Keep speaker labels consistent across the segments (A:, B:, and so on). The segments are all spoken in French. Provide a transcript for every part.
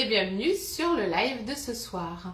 A: bienvenue sur le live de ce soir.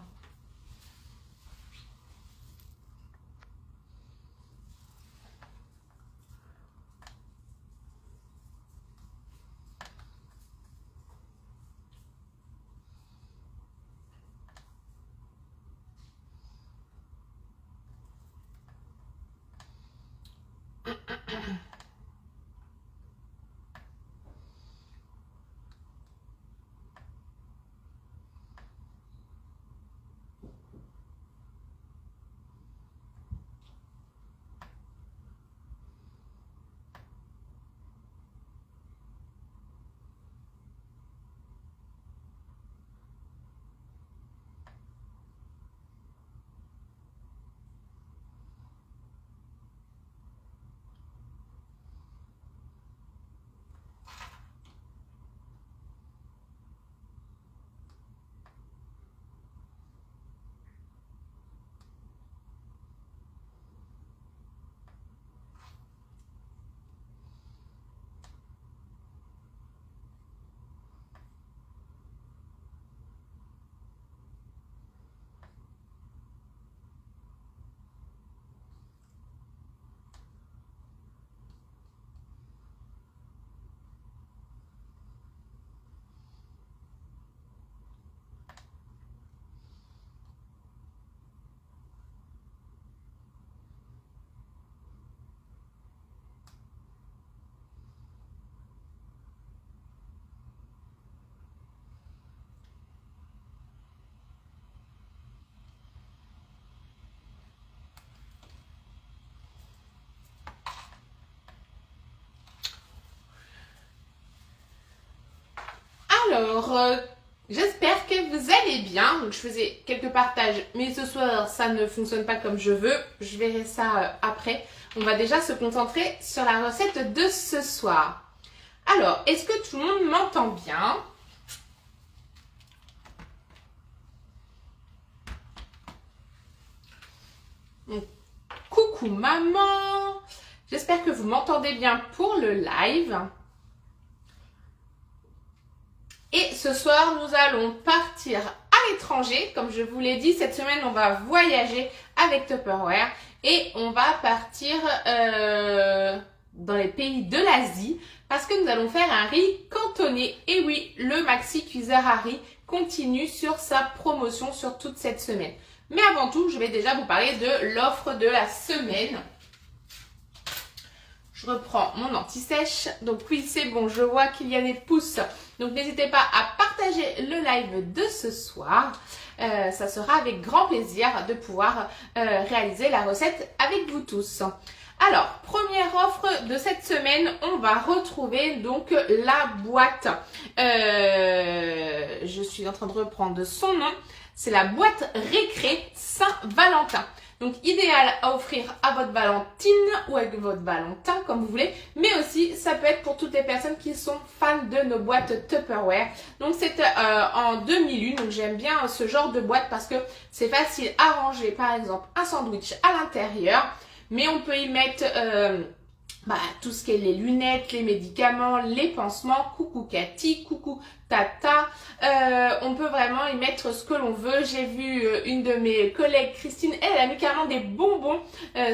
A: Alors, j'espère que vous allez bien. Donc, je faisais quelques partages, mais ce soir, ça ne fonctionne pas comme je veux. Je verrai ça après. On va déjà se concentrer sur la recette de ce soir. Alors, est-ce que tout le monde m'entend bien? Donc, coucou maman. J'espère que vous m'entendez bien pour le live. Et ce soir, nous allons partir à l'étranger. Comme je vous l'ai dit, cette semaine, on va voyager avec Tupperware. Et on va partir dans les pays de l'Asie. Parce que nous allons faire un riz cantonné. Et oui, le Maxi Cuiseur à riz continue sur sa promotion sur toute cette semaine. Mais avant tout, je vais déjà vous parler de l'offre de la semaine. Je reprends mon anti-sèche. Donc oui, c'est bon, je vois qu'il y a des pouces. Donc n'hésitez pas à partager le live de ce soir. Ça sera avec grand plaisir de pouvoir réaliser la recette avec vous tous. Alors, première offre de cette semaine, on va retrouver donc la boîte. Je suis en train de reprendre son nom. C'est la boîte Récré Saint-Valentin. Donc, idéal à offrir à votre Valentine ou avec votre Valentin, comme vous voulez. Mais aussi, ça peut être pour toutes les personnes qui sont fans de nos boîtes Tupperware. Donc, c'est en demi-lune. Donc, j'aime bien ce genre de boîte parce que c'est facile à ranger, par exemple, un sandwich à l'intérieur. Mais on peut y mettre tout ce qui est les lunettes, les médicaments, les pansements, coucou Cathy, coucou Tata. On peut vraiment y mettre ce que l'on veut. J'ai vu une de mes collègues, Christine, elle a mis carrément des bonbons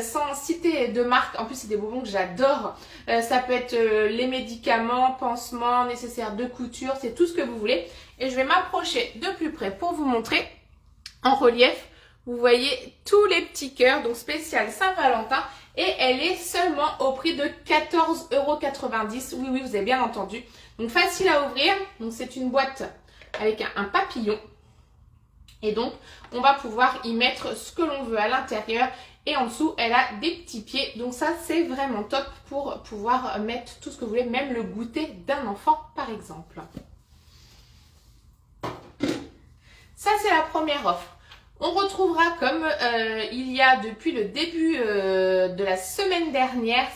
A: sans citer de marque. En plus, c'est des bonbons que j'adore. Ça peut être les médicaments, pansements, nécessaires de couture, c'est tout ce que vous voulez. Et je vais m'approcher de plus près pour vous montrer en relief. Vous voyez tous les petits cœurs, donc spécial Saint-Valentin. Et elle est seulement au prix de 14,90 €. Oui, oui, vous avez bien entendu. Donc, facile à ouvrir. Donc, c'est une boîte avec un papillon. Et donc, on va pouvoir y mettre ce que l'on veut à l'intérieur. Et en dessous, elle a des petits pieds. Donc, ça, c'est vraiment top pour pouvoir mettre tout ce que vous voulez. Même le goûter d'un enfant, par exemple. Ça, c'est la première offre. On retrouvera comme il y a depuis le début de la semaine dernière,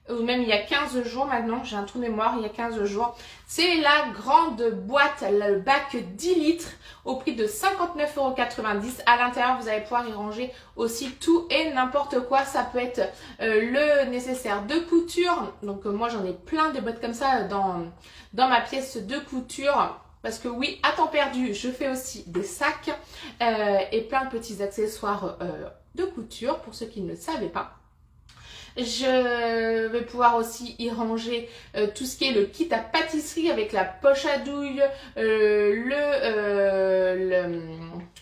A: ou même il y a 15 jours maintenant, j'ai un trou de mémoire, il y a 15 jours, c'est la grande boîte, le bac 10 litres au prix de 59,90 €. À l'intérieur, vous allez pouvoir y ranger aussi tout et n'importe quoi. Ça peut être le nécessaire de couture. Donc moi, j'en ai plein de boîtes comme ça dans ma pièce de couture. parce que oui, à temps perdu, je fais aussi des sacs et plein de petits accessoires de couture pour ceux qui ne le savaient pas. Je vais pouvoir aussi y ranger tout ce qui est le kit à pâtisserie avec la poche à douille, le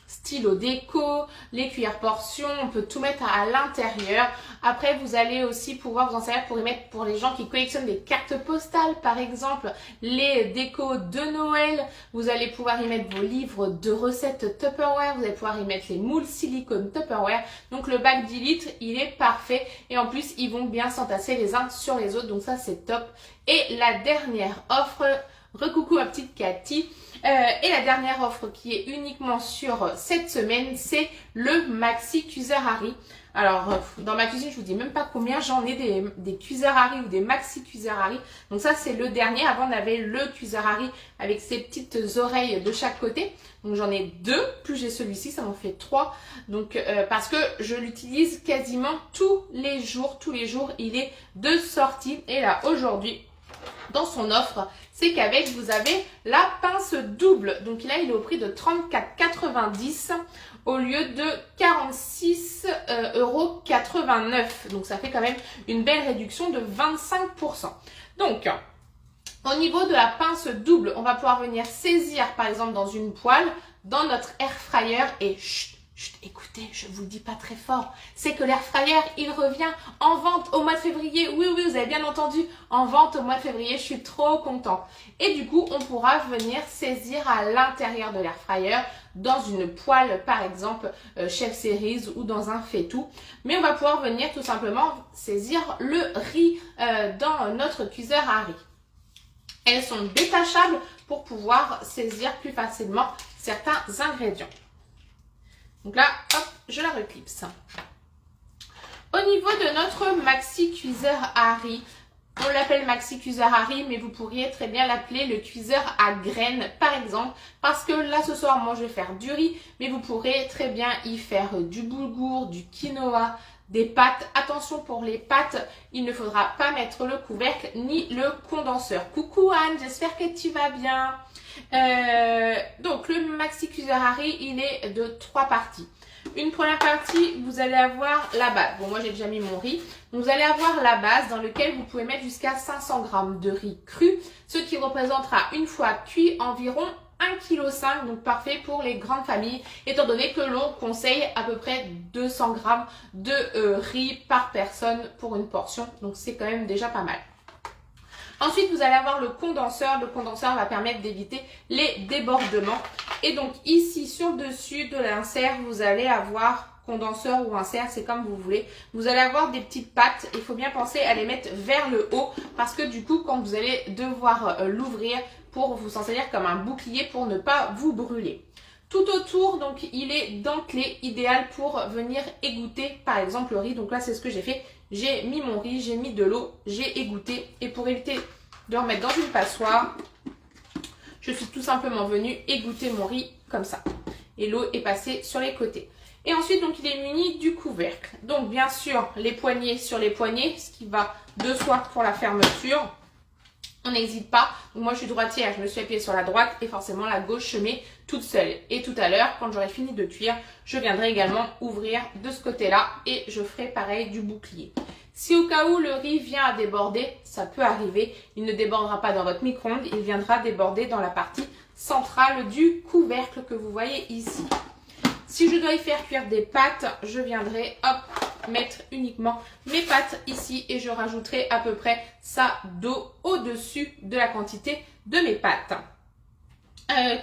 A: stylo déco, les cuillères portions, on peut tout mettre à l'intérieur. Après, vous allez aussi pouvoir vous en servir pour y mettre, pour les gens qui collectionnent des cartes postales, par exemple, les décos de Noël. Vous allez pouvoir y mettre vos livres de recettes Tupperware, vous allez pouvoir y mettre les moules silicone Tupperware. Donc le bac 10 litres, il est parfait et en plus, ils vont bien s'entasser les uns sur les autres, donc ça c'est top. Et la dernière offre, recoucou ma petite Cathy, et la dernière offre qui est uniquement sur cette semaine, c'est le Maxi Cuiseur Harry. Alors, dans ma cuisine, je vous dis même pas combien j'en ai des cuiseurs Harry ou des Maxi Cuiseurs Harry. Donc ça, c'est le dernier. Avant, on avait le cuiseur Harry avec ses petites oreilles de chaque côté. Donc j'en ai 2, plus j'ai celui-ci, ça m'en fait 3. Donc parce que je l'utilise quasiment tous les jours, il est de sortie. Et là, aujourd'hui, dans son offre, c'est qu'avec vous avez la pince double. Donc là, il est au prix de 34,90 € au lieu de 46,89 €. Donc ça fait quand même une belle réduction de 25%. Donc, au niveau de la pince double, on va pouvoir venir saisir par exemple dans une poêle, dans notre air fryer et chut, écoutez, je vous le dis pas très fort, c'est que l'air fryer, il revient en vente au mois de février. Oui, vous avez bien entendu, en vente au mois de février, je suis trop contente. Et du coup, on pourra venir saisir à l'intérieur de l'air fryer, dans une poêle par exemple, Chef Series ou dans un faitout. Mais on va pouvoir venir tout simplement saisir le riz dans notre cuiseur à riz. Elles sont détachables pour pouvoir saisir plus facilement certains ingrédients. Donc là, hop, je la reclipse. Au niveau de notre Maxi Cuiseur Harry, on l'appelle Maxi Cuiseur Harry, mais vous pourriez très bien l'appeler le cuiseur à graines, par exemple, parce que là, ce soir, moi, je vais faire du riz, mais vous pourrez très bien y faire du boulgour, du quinoa, des pâtes. Attention pour les pâtes, il ne faudra pas mettre le couvercle ni le condenseur. Coucou Anne, j'espère que tu vas bien. Donc le Maxi Cuiseur Harry, il est de 3 parties. Une première partie, vous allez avoir la base. Bon, moi j'ai déjà mis mon riz. Donc, vous allez avoir la base dans laquelle vous pouvez mettre jusqu'à 500 g de riz cru, ce qui représentera une fois cuit environ 1,5 kg, donc parfait pour les grandes familles, étant donné que l'on conseille à peu près 200 g de riz par personne pour une portion. Donc c'est quand même déjà pas mal. Ensuite, vous allez avoir le condenseur. Le condenseur va permettre d'éviter les débordements. Et donc ici, sur le dessus de l'insert, vous allez avoir condenseur ou insert, c'est comme vous voulez. Vous allez avoir des petites pattes. Il faut bien penser à les mettre vers le haut parce que du coup, quand vous allez devoir l'ouvrir pour vous en servir comme un bouclier pour ne pas vous brûler. Tout autour, donc, il est dentelé, idéal pour venir égoutter, par exemple, le riz. Donc là, c'est ce que j'ai fait. J'ai mis mon riz, j'ai mis de l'eau, j'ai égoutté. Et pour éviter de remettre dans une passoire, je suis tout simplement venue égoutter mon riz comme ça. Et l'eau est passée sur les côtés. Et ensuite, donc, il est muni du couvercle. Donc, bien sûr, les poignées sur les poignées, ce qui va de soi pour la fermeture. On n'hésite pas. Donc moi, je suis droitière, je me suis appuyée sur la droite et forcément la gauche se met toute seule. Et tout à l'heure, quand j'aurai fini de cuire, je viendrai également ouvrir de ce côté-là et je ferai pareil du bouclier. Si au cas où le riz vient à déborder, ça peut arriver, il ne débordera pas dans votre micro-ondes, il viendra déborder dans la partie centrale du couvercle que vous voyez ici. Si je dois y faire cuire des pâtes, je viendrai, hop, mettre uniquement mes pâtes ici et je rajouterai à peu près ça d'eau au-dessus de la quantité de mes pâtes.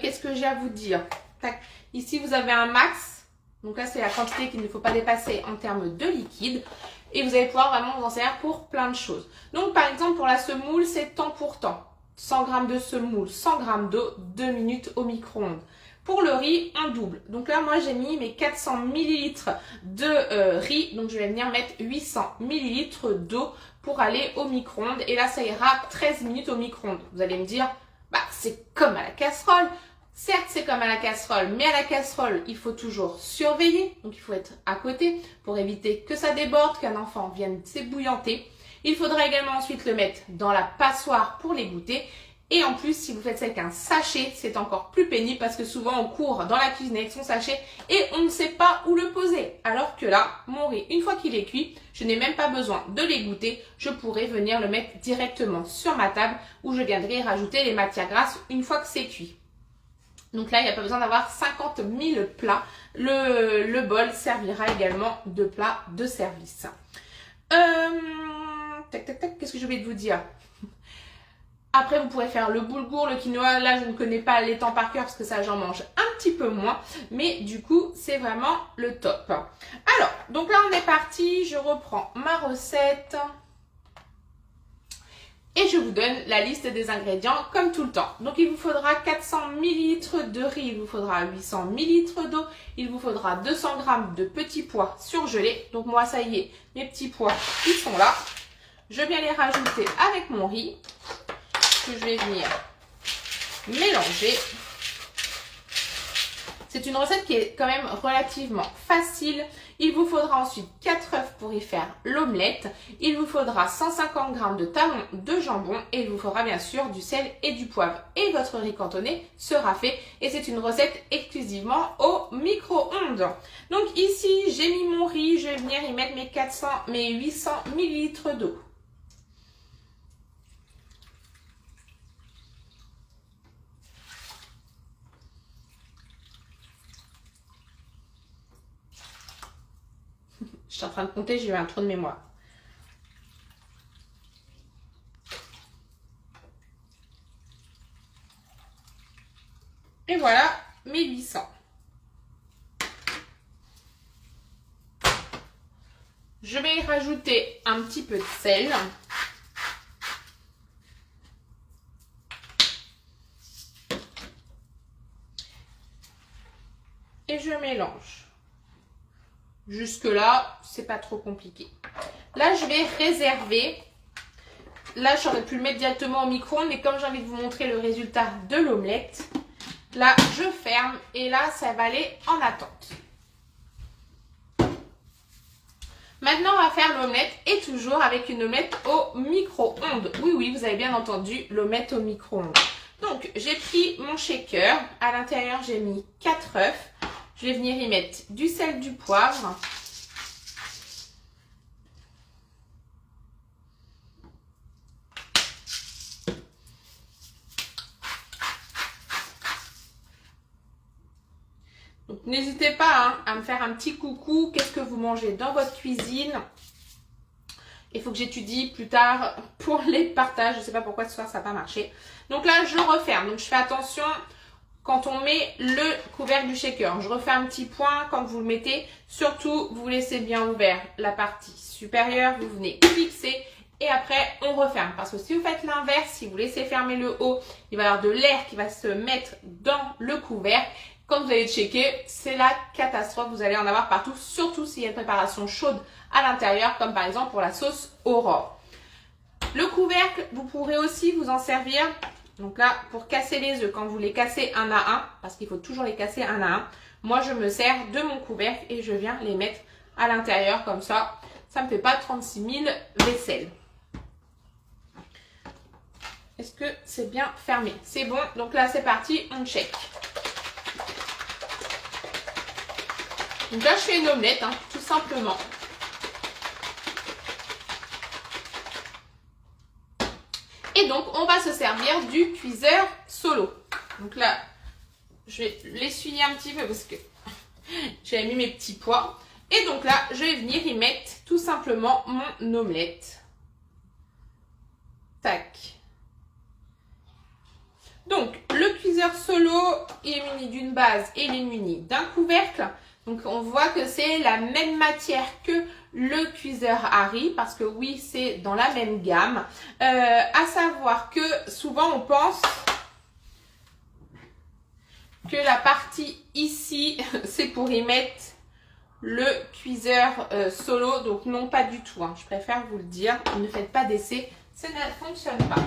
A: Qu'est-ce que j'ai à vous dire? Tac. Ici, vous avez un max. Donc là, c'est la quantité qu'il ne faut pas dépasser en termes de liquide. Et vous allez pouvoir vraiment vous en servir pour plein de choses. Donc, par exemple, pour la semoule, c'est temps pour temps. 100 g de semoule, 100 g d'eau, 2 minutes au micro-ondes. Pour le riz, on double. Donc là, moi, j'ai mis mes 400 ml de riz. Donc, je vais venir mettre 800 ml d'eau pour aller au micro-ondes. Et là, ça ira 13 minutes au micro-ondes. Vous allez me dire, bah, c'est comme à la casserole. Certes, c'est comme à la casserole, mais à la casserole, il faut toujours surveiller. Donc, il faut être à côté pour éviter que ça déborde, qu'un enfant vienne s'ébouillanter. Il faudra également ensuite le mettre dans la passoire pour l'égoutter. Et en plus, si vous faites ça avec un sachet, c'est encore plus pénible parce que souvent on court dans la cuisine avec son sachet et on ne sait pas où le poser. Alors que là, mon riz, une fois qu'il est cuit, je n'ai même pas besoin de l'égoutter. Je pourrais venir le mettre directement sur ma table où je viendrai rajouter les matières grasses une fois que c'est cuit. Donc là, il n'y a pas besoin d'avoir 50 000 plats. Le bol servira également de plat de service. Qu'est-ce que j'ai oublié de vous dire? Après, vous pourrez faire le boulgour, le quinoa. Là, je ne connais pas les temps par cœur parce que ça, j'en mange un petit peu moins. Mais du coup, c'est vraiment le top. Alors, donc là, on est parti. Je reprends ma recette. Et je vous donne la liste des ingrédients comme tout le temps. Donc, il vous faudra 400 ml de riz. Il vous faudra 800 ml d'eau. Il vous faudra 200 g de petits pois surgelés. Donc, moi, ça y est, mes petits pois, ils sont là. Je viens les rajouter avec mon riz, que je vais venir mélanger. C'est une recette qui est quand même relativement facile. Il vous faudra ensuite 4 œufs pour y faire l'omelette. Il vous faudra 150 g de talons de jambon et il vous faudra bien sûr du sel et du poivre. Et votre riz cantonné sera fait. Et c'est une recette exclusivement au micro-ondes. Donc ici, j'ai mis mon riz. Je vais venir y mettre mes 800 ml d'eau. Je suis en train de compter, j'ai eu un trou de mémoire. Et voilà mes 800. Je vais y rajouter un petit peu de sel. Et je mélange. Jusque-là, c'est pas trop compliqué. Là, je vais réserver. Là, j'aurais pu le mettre directement au micro-ondes, mais comme j'ai envie de vous montrer le résultat de l'omelette, là, je ferme et là, ça va aller en attente. Maintenant, on va faire l'omelette et toujours avec une omelette au micro-ondes. Oui, oui, vous avez bien entendu, l'omelette au micro-ondes. Donc, j'ai pris mon shaker. À l'intérieur, j'ai mis 4 œufs. Je vais venir y mettre du sel, du poivre. Donc, n'hésitez pas à me faire un petit coucou. Qu'est-ce que vous mangez dans votre cuisine? Il faut que j'étudie plus tard pour les partages. Je ne sais pas pourquoi ce soir ça n'a pas marché. Donc là, je referme. Donc, je fais attention quand on met le couvercle du shaker. Je refais un petit point quand vous le mettez. Surtout, vous laissez bien ouvert la partie supérieure. Vous venez fixer et après, on referme. Parce que si vous faites l'inverse, si vous laissez fermer le haut, il va y avoir de l'air qui va se mettre dans le couvercle. Quand vous allez checker, c'est la catastrophe. Vous allez en avoir partout, surtout s'il y a une préparation chaude à l'intérieur, comme par exemple pour la sauce Aurore. Le couvercle, vous pourrez aussi vous en servir. Donc là, pour casser les œufs, quand vous les cassez un à un, parce qu'il faut toujours les casser un à un, moi je me sers de mon couvercle et je viens les mettre à l'intérieur comme ça. Ça ne me fait pas 36 000 vaisselles. Est-ce que c'est bien fermé? C'est bon, donc là c'est parti, on check. Donc là je fais une omelette, tout simplement. Et donc, on va se servir du cuiseur solo. Donc là, je vais l'essuyer un petit peu parce que j'avais mis mes petits pois. Et donc là, je vais venir y mettre tout simplement mon omelette. Tac. Donc, le cuiseur solo, il est muni d'une base et il est muni d'un couvercle. Donc, on voit que c'est la même matière que le cuiseur à riz, parce que oui, c'est dans la même gamme. À savoir que souvent, on pense que la partie ici, c'est pour y mettre le cuiseur solo. Donc, non, pas du tout. Je préfère vous le dire. Ne faites pas d'essai, ça ne fonctionne pas.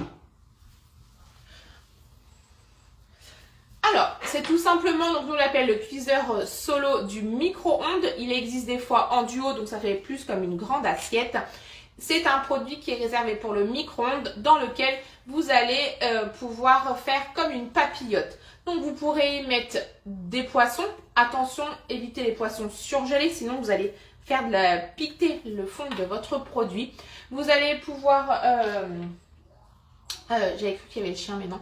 A: Alors, c'est tout simplement, donc nous on l'appelle le cuiseur solo du micro-ondes. Il existe des fois en duo, donc ça fait plus comme une grande assiette. C'est un produit qui est réservé pour le micro-ondes dans lequel vous allez pouvoir faire comme une papillote. Donc vous pourrez y mettre des poissons. Attention, évitez les poissons surgelés, sinon vous allez faire piquer le fond de votre produit. Vous allez pouvoir... j'avais cru qu'il y avait le chien, mais non.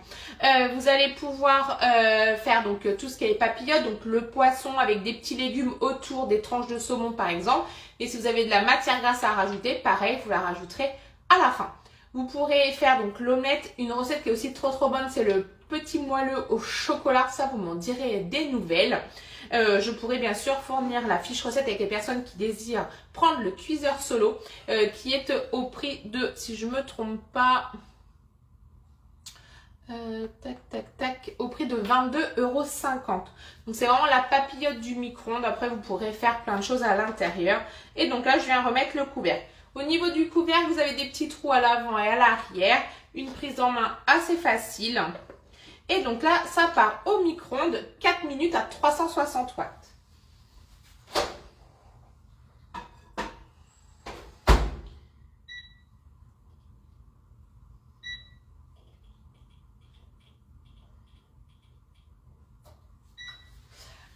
A: Vous allez pouvoir faire donc tout ce qui est papillote, donc le poisson avec des petits légumes autour, des tranches de saumon par exemple. Et si vous avez de la matière grasse à rajouter, pareil, vous la rajouterez à la fin. Vous pourrez faire donc l'omelette, une recette qui est aussi trop bonne, c'est le petit moelleux au chocolat. Ça, vous m'en direz des nouvelles. Je pourrais bien sûr fournir la fiche recette avec les personnes qui désirent prendre le cuiseur solo, qui est au prix de, si je me trompe pas... au prix de 22,50 €. Donc c'est vraiment la papillote du micro-ondes. Après vous pourrez faire plein de choses à l'intérieur. Et donc là je viens remettre le couvercle. Au niveau du couvercle, vous avez des petits trous à l'avant et à l'arrière. Une prise en main assez facile. Et donc là ça part au micro-ondes 4 minutes à 360 watts.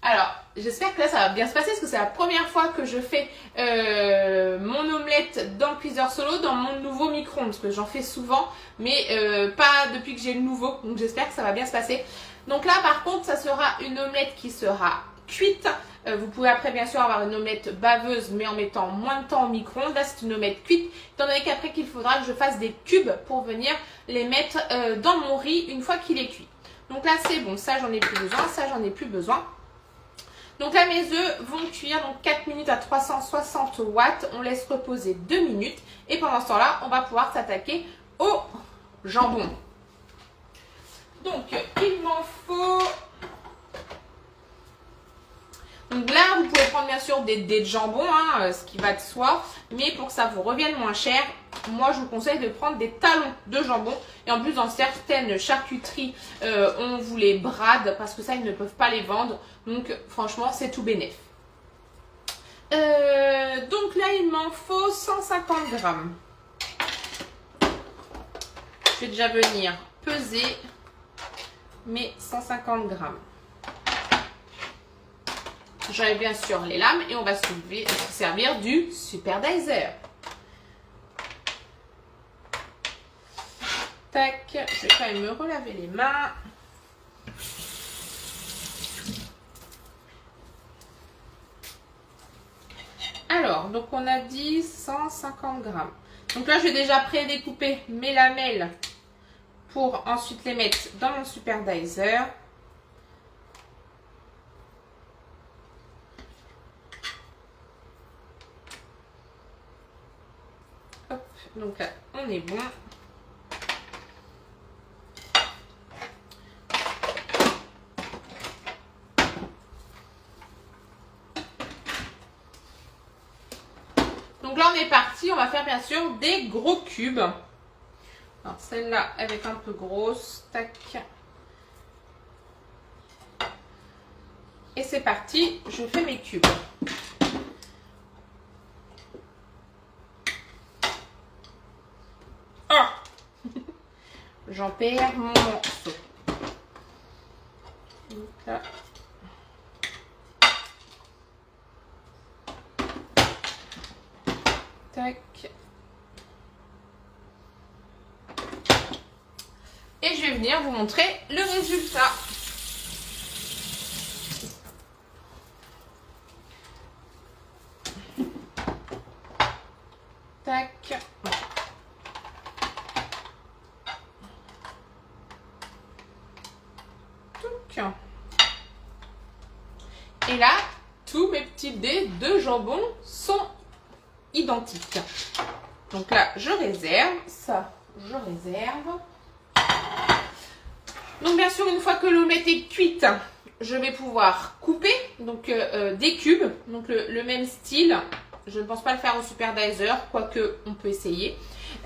A: Alors, j'espère que là, ça va bien se passer parce que c'est la première fois que je fais mon omelette dans le cuiseur solo, dans mon nouveau micro-ondes. Parce que j'en fais souvent, mais pas depuis que j'ai le nouveau. Donc, j'espère que ça va bien se passer. Donc là, par contre, ça sera une omelette qui sera cuite. Vous pouvez après, bien sûr, avoir une omelette baveuse, mais en mettant moins de temps au micro-ondes. Là, c'est une omelette cuite. Étant donné qu'après, qu'il faudra que je fasse des cubes pour venir les mettre dans mon riz une fois qu'il est cuit. Donc là, c'est bon. Ça, j'en ai plus besoin. Ça, j'en ai plus besoin. Donc là, mes œufs vont cuire donc 4 minutes à 360 watts. On laisse reposer 2 minutes. Et pendant ce temps-là, on va pouvoir s'attaquer au jambon. Donc, il m'en faut... Donc là, vous pouvez prendre bien sûr des dés de jambon, hein, ce qui va de soi. Mais pour que ça vous revienne moins cher, moi je vous conseille de prendre des talons de jambon. Et en plus, dans certaines charcuteries, on vous les brade parce que ça, ils ne peuvent pas les vendre. Donc franchement, c'est tout bénef. Donc là, il m'en faut 150 grammes. Je vais déjà venir peser mes 150 grammes. J'enlève bien sûr les lames et on va se servir du Super Dicer. Tac, je vais quand même me relaver les mains. Alors, donc on a dit 150 grammes. Donc là, je vais déjà pré-découper mes lamelles pour ensuite les mettre dans mon Super Dicer. Hop, donc là, on est bon. Donc là, on est parti. On va faire bien sûr des gros cubes. Alors, celle-là, elle va être un peu grosse. Tac. Et c'est parti. Je fais mes cubes. Oh j'en perds mon morceau. Donc là. Tac. Et je vais venir vous montrer le résultat. Tac. Et là, tous mes petits dés de jambon sont identiques. Donc là, je réserve. Ça, je réserve. Donc bien sûr, une fois que l'omelette est cuite, je vais pouvoir couper donc des cubes. Donc le même style. Je ne pense pas le faire au Super Dicer, quoique on peut essayer.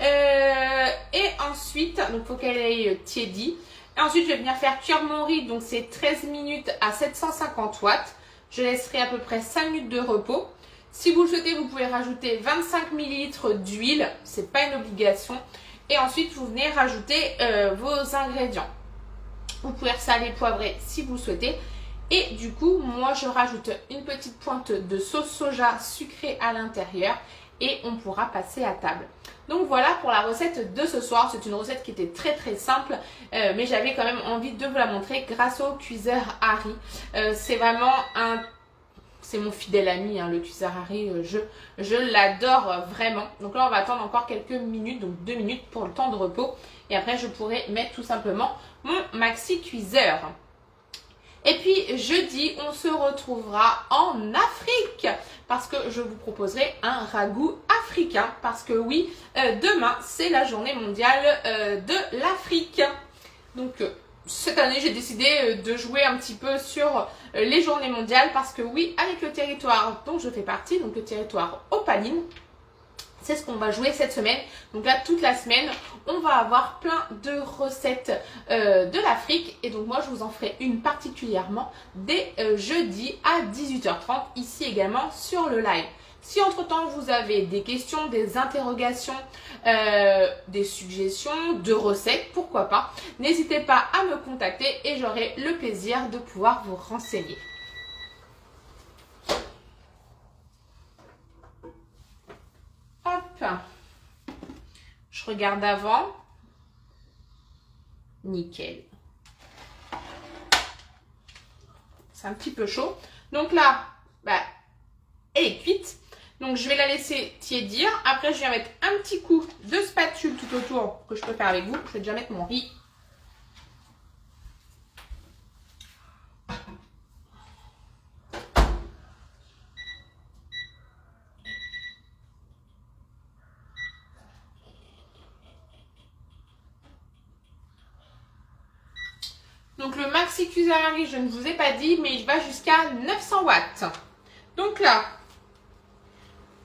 A: Et ensuite, donc il faut qu'elle ait tiédi. Et ensuite, je vais venir faire cuire mon riz. Donc c'est 13 minutes à 750 watts. Je laisserai à peu près 5 minutes de repos. Si vous le souhaitez, vous pouvez rajouter 25 ml d'huile, c'est pas une obligation. Et ensuite, vous venez rajouter vos ingrédients. Vous pouvez saler, poivrer si vous le souhaitez. Et du coup, moi, je rajoute une petite pointe de sauce soja sucrée à l'intérieur et on pourra passer à table. Donc voilà pour la recette de ce soir. C'est une recette qui était très très simple, mais j'avais quand même envie de vous la montrer grâce au cuiseur Harry. C'est vraiment c'est mon fidèle ami, hein, le cuiseur Harry, je l'adore vraiment. Donc là, on va attendre encore quelques minutes, donc 2 minutes pour le temps de repos. Et après, je pourrai mettre tout simplement mon maxi cuiseur. Et puis jeudi, on se retrouvera en Afrique parce que je vous proposerai un ragoût africain. Parce que oui, demain, c'est la journée mondiale de l'Afrique. Donc cette année, j'ai décidé de jouer un petit peu sur les journées mondiales parce que oui, avec le territoire dont je fais partie, donc le territoire Opaline, c'est ce qu'on va jouer cette semaine. Donc là, toute la semaine, on va avoir plein de recettes de l'Afrique. Et donc moi, je vous en ferai une particulièrement dès jeudi à 18h30, ici également sur le live. Si entre-temps, vous avez des questions, des interrogations, des suggestions de recettes, pourquoi pas, n'hésitez pas à me contacter et j'aurai le plaisir de pouvoir vous renseigner. Hop, je regarde avant, nickel. C'est un petit peu chaud. Donc là, elle est cuite. Donc je vais la laisser tiédir. Après, je vais mettre un petit coup de spatule tout autour que je peux faire avec vous. Je vais déjà mettre mon riz. Donc le maxi cuiseur Harry, je ne vous ai pas dit, mais il va jusqu'à 900 watts. Donc là,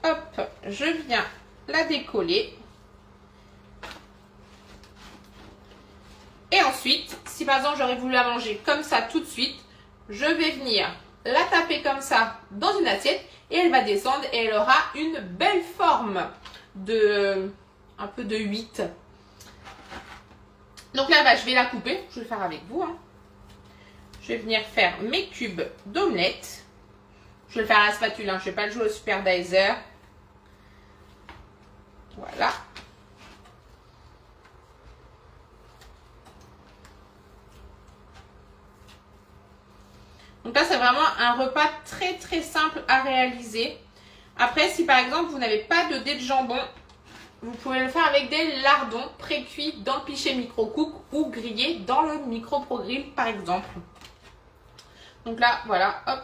A: hop, je viens la décoller. Et ensuite, si par exemple j'aurais voulu la manger comme ça tout de suite, je vais venir la taper comme ça dans une assiette et elle va descendre et elle aura une belle forme de un peu de 8. Donc là, je vais la couper. Je vais le faire avec vous. Hein. Je vais venir faire mes cubes d'omelette. Je vais le faire à la spatule. Hein. Je ne vais pas le jouer au Super Dicer. Voilà. Donc là, c'est vraiment un repas très très simple à réaliser. Après, si par exemple, vous n'avez pas de dés de jambon, vous pouvez le faire avec des lardons pré-cuits dans le pichet micro-cook ou grillés dans le micro-pro-grill par exemple. Donc là, voilà, hop.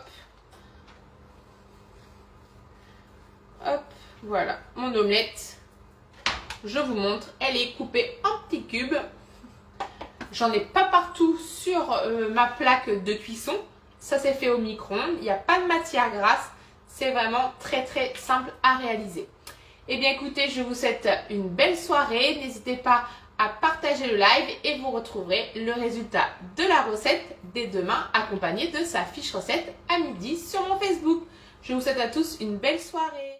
A: Hop, voilà, mon omelette. Je vous montre, elle est coupée en petits cubes. J'en ai pas partout sur ma plaque de cuisson. Ça c'est fait au micro-ondes, il n'y a pas de matière grasse. C'est vraiment très très simple à réaliser. Eh bien écoutez, je vous souhaite une belle soirée. N'hésitez pas à partager le live et vous retrouverez le résultat de la recette dès demain accompagné de sa fiche recette à midi sur mon Facebook. Je vous souhaite à tous une belle soirée.